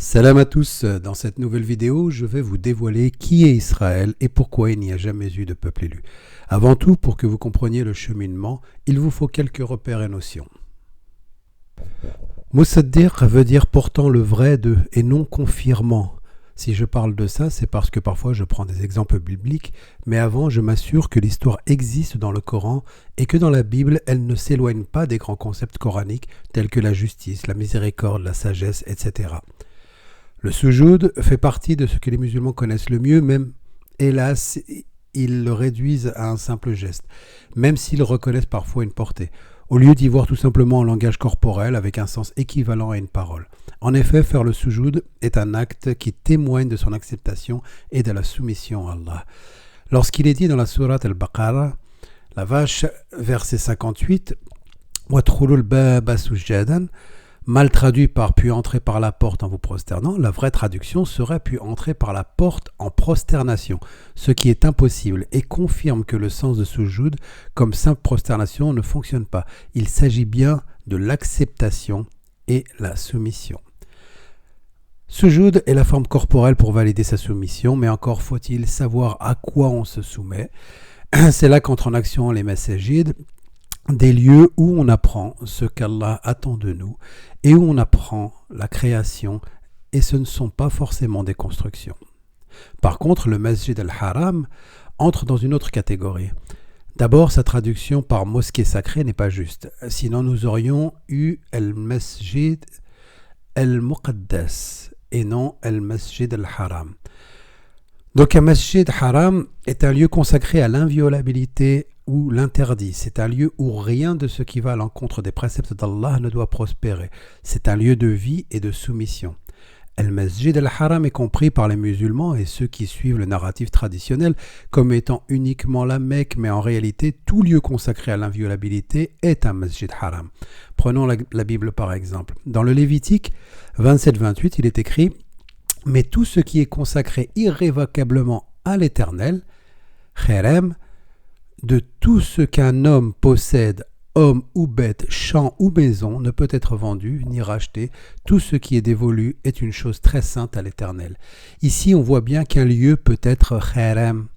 Salam à tous, dans cette nouvelle vidéo, je vais vous dévoiler qui est Israël et pourquoi il n'y a jamais eu de peuple élu. Avant tout, pour que vous compreniez le cheminement, il vous faut quelques repères et notions. Musaddiq veut dire portant le vrai de et non confirmant. Si je parle de ça, c'est parce que parfois je prends des exemples bibliques, mais avant je m'assure que l'histoire existe dans le Coran et que dans la Bible, elle ne s'éloigne pas des grands concepts coraniques tels que la justice, la miséricorde, la sagesse, etc. Le soujoud fait partie de ce que les musulmans connaissent le mieux, même, hélas, ils le réduisent à un simple geste, même s'ils reconnaissent parfois une portée, au lieu d'y voir tout simplement un langage corporel avec un sens équivalent à une parole. En effet, faire le soujoud est un acte qui témoigne de son acceptation et de la soumission à Allah. Lorsqu'il est dit dans la sourate Al-Baqarah, la vache, verset 58, « Watrulul baba sujjadan » mal traduit par « puis entrer par la porte en vous prosternant », la vraie traduction serait « puis entrer par la porte en prosternation », ce qui est impossible et confirme que le sens de soujoud comme simple prosternation ne fonctionne pas. Il s'agit bien de l'acceptation et la soumission. Soujoud est la forme corporelle pour valider sa soumission, mais encore faut-il savoir à quoi on se soumet. C'est là qu'entrent en action les massajids, des lieux où on apprend ce qu'Allah attend de nous et où on apprend la création, et ce ne sont pas forcément des constructions. Par contre, le Masjid al-Haram entre dans une autre catégorie. D'abord, sa traduction par mosquée sacrée n'est pas juste, sinon nous aurions eu al-Masjid al-Muqaddas et non al-Masjid al-Haram. Donc un Masjid Haram est un lieu consacré à l'inviolabilité ou l'interdit. C'est un lieu où rien de ce qui va à l'encontre des préceptes d'Allah ne doit prospérer. C'est un lieu de vie et de soumission. Al-Masjid al-Haram est compris par les musulmans et ceux qui suivent le narratif traditionnel comme étant uniquement la Mecque, mais en réalité, tout lieu consacré à l'inviolabilité est un Masjid Haram. Prenons la Bible par exemple. Dans le Lévitique 27-28, il est écrit « Mais tout ce qui est consacré irrévocablement à l'Éternel, Kherem, de tout ce qu'un homme possède, homme ou bête, champ ou maison, ne peut être vendu ni racheté. Tout ce qui est dévolu est une chose très sainte à l'Éternel. » Ici, on voit bien qu'un lieu peut être kherem,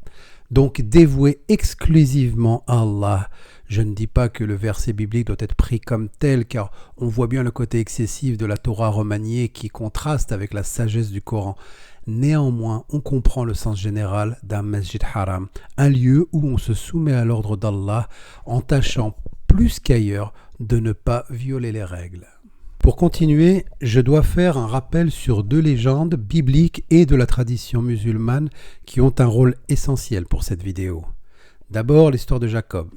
donc dévoué exclusivement à Allah. Je ne dis pas que le verset biblique doit être pris comme tel, car on voit bien le côté excessif de la Torah remaniée qui contraste avec la sagesse du Coran. Néanmoins, on comprend le sens général d'un Masjid Haram, un lieu où on se soumet à l'ordre d'Allah en tâchant plus qu'ailleurs de ne pas violer les règles. Pour continuer, je dois faire un rappel sur deux légendes bibliques et de la tradition musulmane qui ont un rôle essentiel pour cette vidéo. D'abord, l'histoire de Jacob.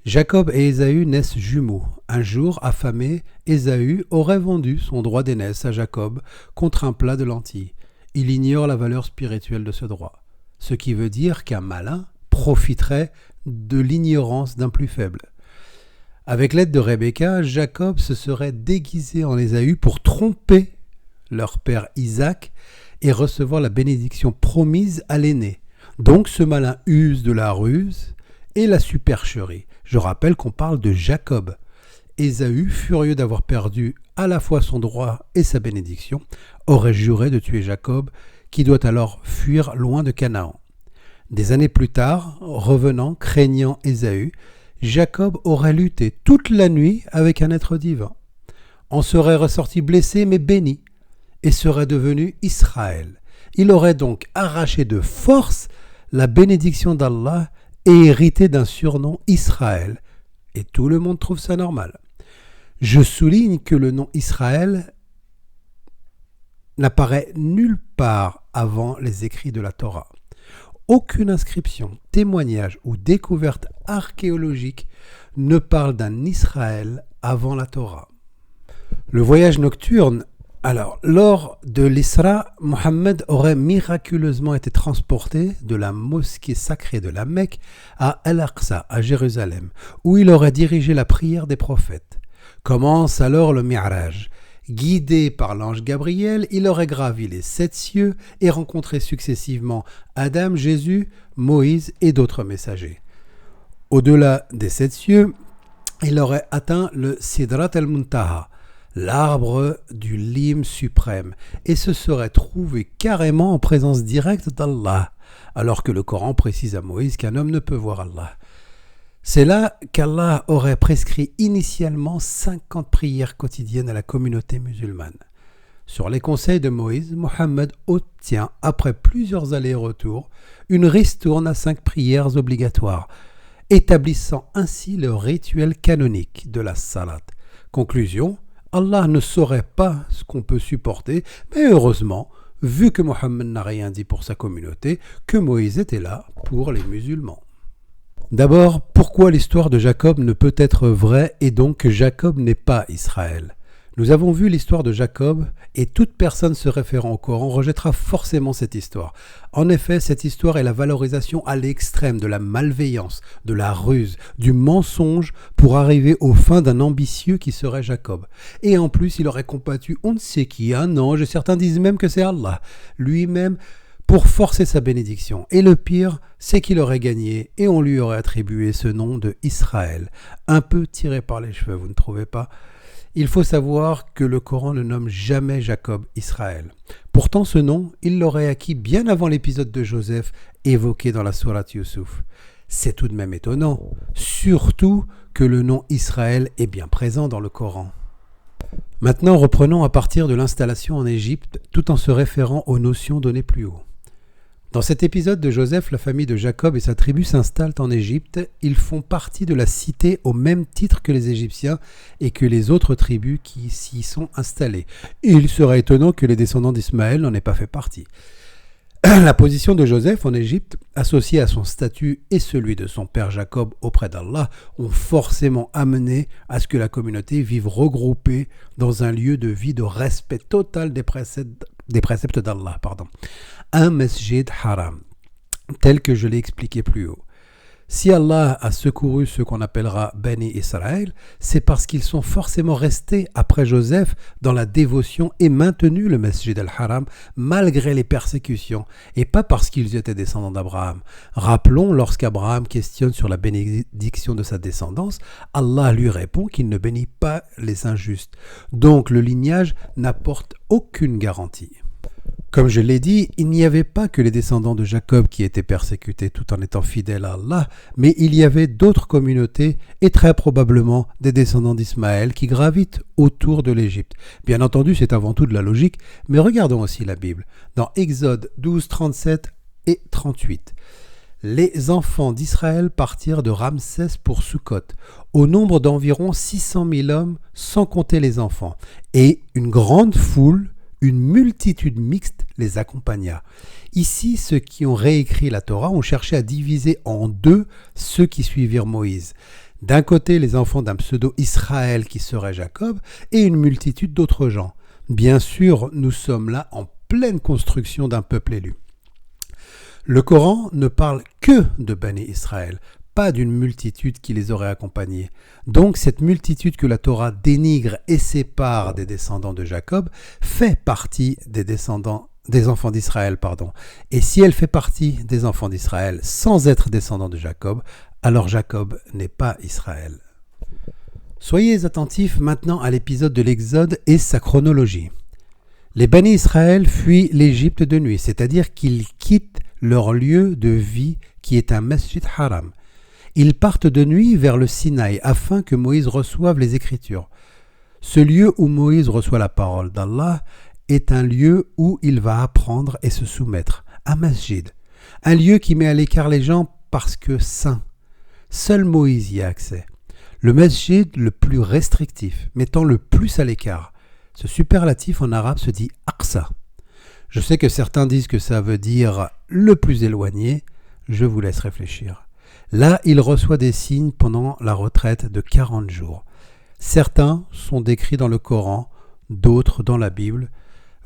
Jacob et Ésaü naissent jumeaux. Un jour, affamé, Ésaü aurait vendu son droit d'aînesse à Jacob contre un plat de lentilles. Il ignore la valeur spirituelle de ce droit, ce qui veut dire qu'un malin profiterait de l'ignorance d'un plus faible. Avec l'aide de Rebecca, Jacob se serait déguisé en Ésaü pour tromper leur père Isaac et recevoir la bénédiction promise à l'aîné. Donc ce malin use de la ruse et la supercherie. Je rappelle qu'on parle de Jacob. Ésaü, furieux d'avoir perdu à la fois son droit et sa bénédiction, aurait juré de tuer Jacob, qui doit alors fuir loin de Canaan. Des années plus tard, revenant, craignant Ésaü, Jacob aurait lutté toute la nuit avec un être divin. En serait ressorti blessé mais béni, et serait devenu Israël. Il aurait donc arraché de force la bénédiction d'Allah et hérité d'un surnom Israël. Et tout le monde trouve ça normal. Je souligne que le nom Israël n'apparaît nulle part avant les écrits de la Torah. Aucune inscription, témoignage ou découverte archéologique ne parle d'un Israël avant la Torah. Le voyage nocturne. Alors, lors de l'Isra, Mohammed aurait miraculeusement été transporté de la mosquée sacrée de la Mecque à Al-Aqsa, à Jérusalem, où il aurait dirigé la prière des prophètes. Commence alors le Mi'raj. Guidé par l'ange Gabriel, il aurait gravi les 7 cieux et rencontré successivement Adam, Jésus, Moïse et d'autres messagers. Au-delà des 7 cieux, il aurait atteint le Sidrat al-Muntaha, l'arbre du lime suprême, et se serait trouvé carrément en présence directe d'Allah, alors que le Coran précise à Moïse qu'un homme ne peut voir Allah. C'est là qu'Allah aurait prescrit initialement 50 prières quotidiennes à la communauté musulmane. Sur les conseils de Moïse, Mohammed obtient, après plusieurs allers-retours, une ristourne à 5 prières obligatoires, établissant ainsi le rituel canonique de la salat. Conclusion, Allah ne saurait pas ce qu'on peut supporter, mais heureusement, vu que Mohammed n'a rien dit pour sa communauté, que Moïse était là pour les musulmans. D'abord, pourquoi l'histoire de Jacob ne peut être vraie et donc que Jacob n'est pas Israël ? Nous avons vu l'histoire de Jacob et toute personne se référant au Coran rejettera forcément cette histoire. En effet, cette histoire est la valorisation à l'extrême de la malveillance, de la ruse, du mensonge pour arriver aux fins d'un ambitieux qui serait Jacob. Et en plus, il aurait combattu on ne sait qui, un ange, et certains disent même que c'est Allah lui-même, pour forcer sa bénédiction. Et le pire, c'est qu'il aurait gagné et on lui aurait attribué ce nom de Israël. Un peu tiré par les cheveux, vous ne trouvez pas ? Il faut savoir que le Coran ne nomme jamais Jacob Israël. Pourtant ce nom, il l'aurait acquis bien avant l'épisode de Joseph évoqué dans la sourate Yusuf. C'est tout de même étonnant, surtout que le nom Israël est bien présent dans le Coran. Maintenant, reprenons à partir de l'installation en Égypte, tout en se référant aux notions données plus haut. Dans cet épisode de Joseph, la famille de Jacob et sa tribu s'installent en Égypte. Ils font partie de la cité au même titre que les Égyptiens et que les autres tribus qui s'y sont installées. Il serait étonnant que les descendants d'Ismaël n'en aient pas fait partie. La position de Joseph en Égypte, associée à son statut et celui de son père Jacob auprès d'Allah, ont forcément amené à ce que la communauté vive regroupée dans un lieu de vie de respect total des préceptes d'Allah. Un masjid haram, tel que je l'ai expliqué plus haut. Si Allah a secouru ceux qu'on appellera Bani Israël, c'est parce qu'ils sont forcément restés après Joseph dans la dévotion et maintenu le Masjid al-Haram malgré les persécutions et pas parce qu'ils étaient descendants d'Abraham. Rappelons, lorsqu'Abraham questionne sur la bénédiction de sa descendance, Allah lui répond qu'il ne bénit pas les injustes. Donc le lignage n'apporte aucune garantie. Comme je l'ai dit, il n'y avait pas que les descendants de Jacob qui étaient persécutés tout en étant fidèles à Allah, mais il y avait d'autres communautés et très probablement des descendants d'Ismaël qui gravitent autour de l'Égypte. Bien entendu, c'est avant tout de la logique, mais regardons aussi la Bible. Dans Exode 12, 37 et 38. Les enfants d'Israël partirent de Ramsès pour Sukkot, au nombre d'environ 600 000 hommes, sans compter les enfants, et une grande foule, une multitude mixte les accompagna. Ici, ceux qui ont réécrit la Torah ont cherché à diviser en deux ceux qui suivirent Moïse. D'un côté, les enfants d'un pseudo-Israël qui serait Jacob, et une multitude d'autres gens. Bien sûr, nous sommes là en pleine construction d'un peuple élu. Le Coran ne parle que de Bani Israël, pas d'une multitude qui les aurait accompagnés. Donc cette multitude que la Torah dénigre et sépare des descendants de Jacob fait partie des enfants d'Israël. Et si elle fait partie des enfants d'Israël sans être descendant de Jacob, alors Jacob n'est pas Israël. Soyez attentifs maintenant à l'épisode de l'Exode et sa chronologie. Les Bani Israël fuient l'Égypte de nuit, c'est-à-dire qu'ils quittent leur lieu de vie qui est un Masjid Haram. Ils partent de nuit vers le Sinaï afin que Moïse reçoive les Écritures. Ce lieu où Moïse reçoit la parole d'Allah est un lieu où il va apprendre et se soumettre, un masjid, un lieu qui met à l'écart les gens parce que saint. Seul Moïse y a accès. Le masjid le plus restrictif, mettant le plus à l'écart. Ce superlatif en arabe se dit Aqsa. Je sais que certains disent que ça veut dire le plus éloigné, je vous laisse réfléchir. Là, il reçoit des signes pendant la retraite de 40 jours. Certains sont décrits dans le Coran, d'autres dans la Bible.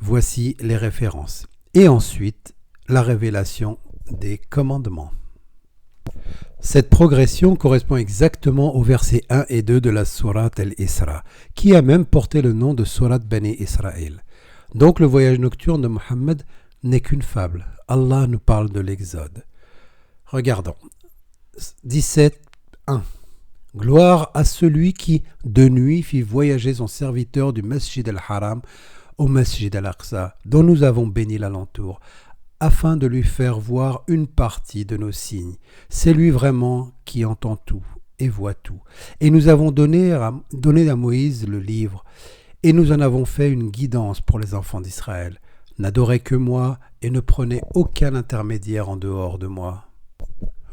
Voici les références. Et ensuite, la révélation des commandements. Cette progression correspond exactement aux versets 1 et 2 de la sourate Al-Isra, qui a même porté le nom de sourate Bani Israël. Donc le voyage nocturne de Mohammed n'est qu'une fable. Allah nous parle de l'Exode. Regardons. 17, 1. Gloire à celui qui, de nuit, fit voyager son serviteur du Masjid al-Haram au Masjid al-Aqsa, dont nous avons béni l'alentour, afin de lui faire voir une partie de nos signes. C'est lui vraiment qui entend tout et voit tout. Et nous avons donné à Moïse le livre, et nous en avons fait une guidance pour les enfants d'Israël. N'adorez que moi et ne prenez aucun intermédiaire en dehors de moi.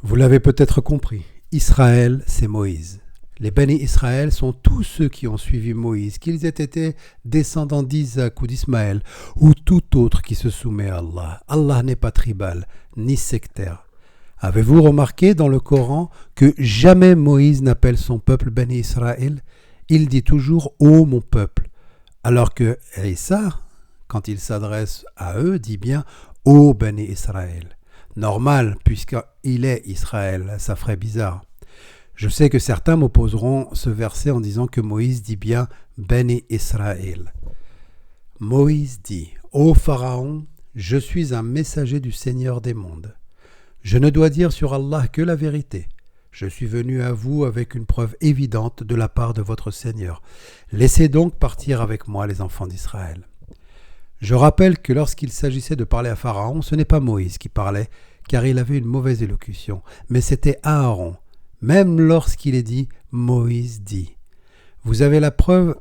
Vous l'avez peut-être compris, Israël, c'est Moïse. Les Béni Israël sont tous ceux qui ont suivi Moïse, qu'ils aient été descendants d'Isaac ou d'Ismaël, ou tout autre qui se soumet à Allah. Allah n'est pas tribal, ni sectaire. Avez-vous remarqué dans le Coran que jamais Moïse n'appelle son peuple Béni Israël? Il dit toujours « Ô mon peuple », alors que Isa, quand il s'adresse à eux, dit bien « Ô Béni Israël ». Normal, puisqu'il est Israël, ça ferait bizarre. Je sais que certains m'opposeront ce verset en disant que Moïse dit bien « Béni Israël ». Moïse dit « Ô Pharaon, je suis un messager du Seigneur des mondes. Je ne dois dire sur Allah que la vérité. Je suis venu à vous avec une preuve évidente de la part de votre Seigneur. Laissez donc partir avec moi les enfants d'Israël. » Je rappelle que lorsqu'il s'agissait de parler à Pharaon, ce n'est pas Moïse qui parlait, car il avait une mauvaise élocution, mais c'était Aaron, même lorsqu'il est dit « Moïse dit ». Vous avez la preuve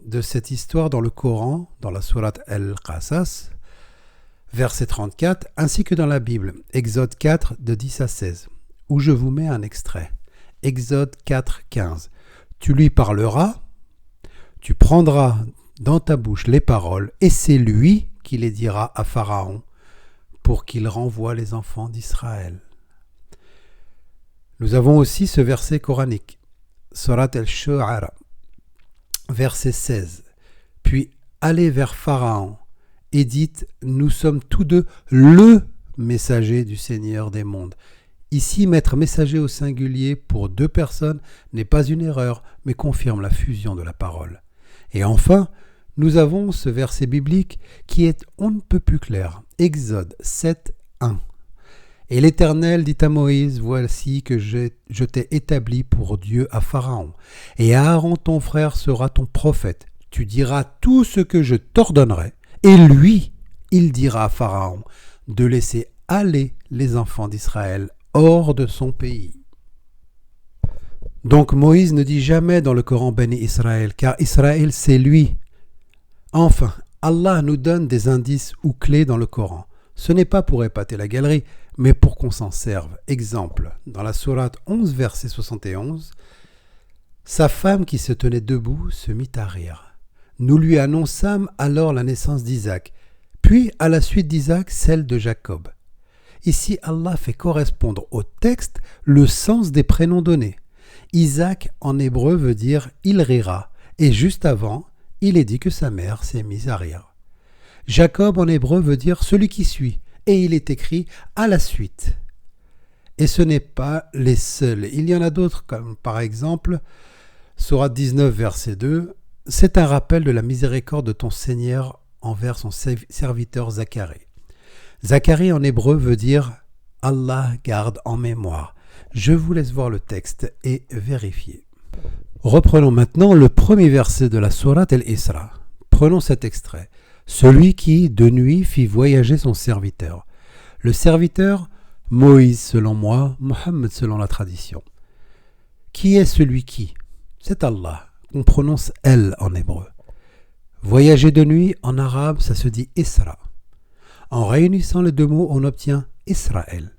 de cette histoire dans le Coran, dans la sourate Al-Qasas, verset 34, ainsi que dans la Bible, Exode 4, de 10 à 16, où je vous mets un extrait. Exode 4, 15. Tu lui parleras, tu prendras dans ta bouche les paroles, et c'est lui qui les dira à Pharaon, pour qu'il renvoie les enfants d'Israël. Nous avons aussi ce verset coranique, Surat al-Shu'ara, verset 16. Puis allez vers Pharaon et dites, nous sommes tous deux le messager du Seigneur des mondes. Ici, mettre messager au singulier pour deux personnes n'est pas une erreur, mais confirme la fusion de la parole. Et enfin, nous avons ce verset biblique qui est on ne peut plus clair. Exode 7, 1. Et l'Éternel dit à Moïse, voici que je t'ai établi pour Dieu à Pharaon. Et Aaron ton frère sera ton prophète. Tu diras tout ce que je t'ordonnerai. Et lui, il dira à Pharaon de laisser aller les enfants d'Israël hors de son pays. Donc Moïse ne dit jamais dans le Coran Béni Israël, car Israël c'est lui. Enfin, Allah nous donne des indices ou clés dans le Coran. Ce n'est pas pour épater la galerie, mais pour qu'on s'en serve. Exemple, dans la sourate 11, verset 71, sa femme qui se tenait debout se mit à rire. Nous lui annonçâmes alors la naissance d'Isaac, puis à la suite d'Isaac, celle de Jacob. Ici, Allah fait correspondre au texte le sens des prénoms donnés. Isaac en hébreu veut dire « il rira » et juste avant, il est dit que sa mère s'est mise à rire. Jacob en hébreu veut dire « celui qui suit » et il est écrit « à la suite ». Et ce n'est pas les seuls. Il y en a d'autres comme par exemple, Sourate 19 verset 2, c'est un rappel de la miséricorde de ton Seigneur envers son serviteur Zacharie. Zacharie en hébreu veut dire « Allah garde en mémoire ». Je vous laisse voir le texte et vérifier. Reprenons maintenant le premier verset de la sourate Al-Isra. Prenons cet extrait. Celui qui, de nuit, fit voyager son serviteur. Le serviteur, Moïse selon moi, Mohammed selon la tradition. Qui est celui qui? C'est Allah. On prononce El en hébreu. Voyager de nuit, en arabe, ça se dit Isra. En réunissant les deux mots, on obtient Israël,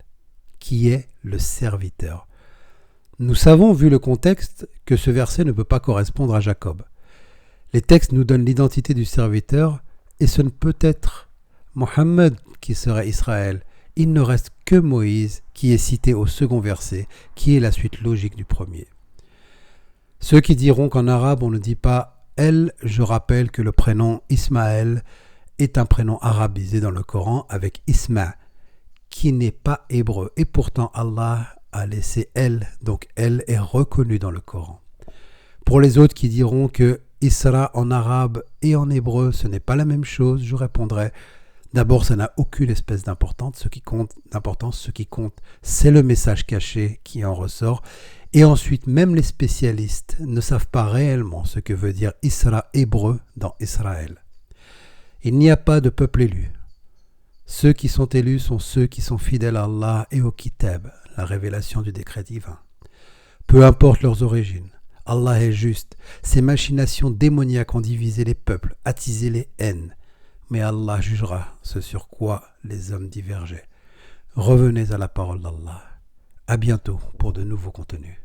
qui est le serviteur. Nous savons, vu le contexte, que ce verset ne peut pas correspondre à Jacob. Les textes nous donnent l'identité du serviteur et ce ne peut être Mohammed qui serait Israël. Il ne reste que Moïse qui est cité au second verset, qui est la suite logique du premier. Ceux qui diront qu'en arabe on ne dit pas « elle », je rappelle que le prénom Ismaël est un prénom arabisé dans le Coran avec Isma, qui n'est pas hébreu. Et pourtant Allah a laissé elle, donc elle est reconnue dans le Coran. Pour les autres qui diront que Isra en arabe et en hébreu ce n'est pas la même chose, je répondrai D'abord, ça n'a aucune espèce d'importance. Ce qui compte, c'est le message caché qui en ressort. Et ensuite, même les spécialistes ne savent pas réellement ce que veut dire Isra hébreu dans Israël. Il n'y a pas de peuple élu. Ceux qui sont élus sont ceux qui sont fidèles à Allah et au Kitab, la révélation du décret divin. Peu importe leurs origines, Allah est juste. Ces machinations démoniaques ont divisé les peuples, attisé les haines. Mais Allah jugera ce sur quoi les hommes divergeaient. Revenez à la parole d'Allah. À bientôt pour de nouveaux contenus.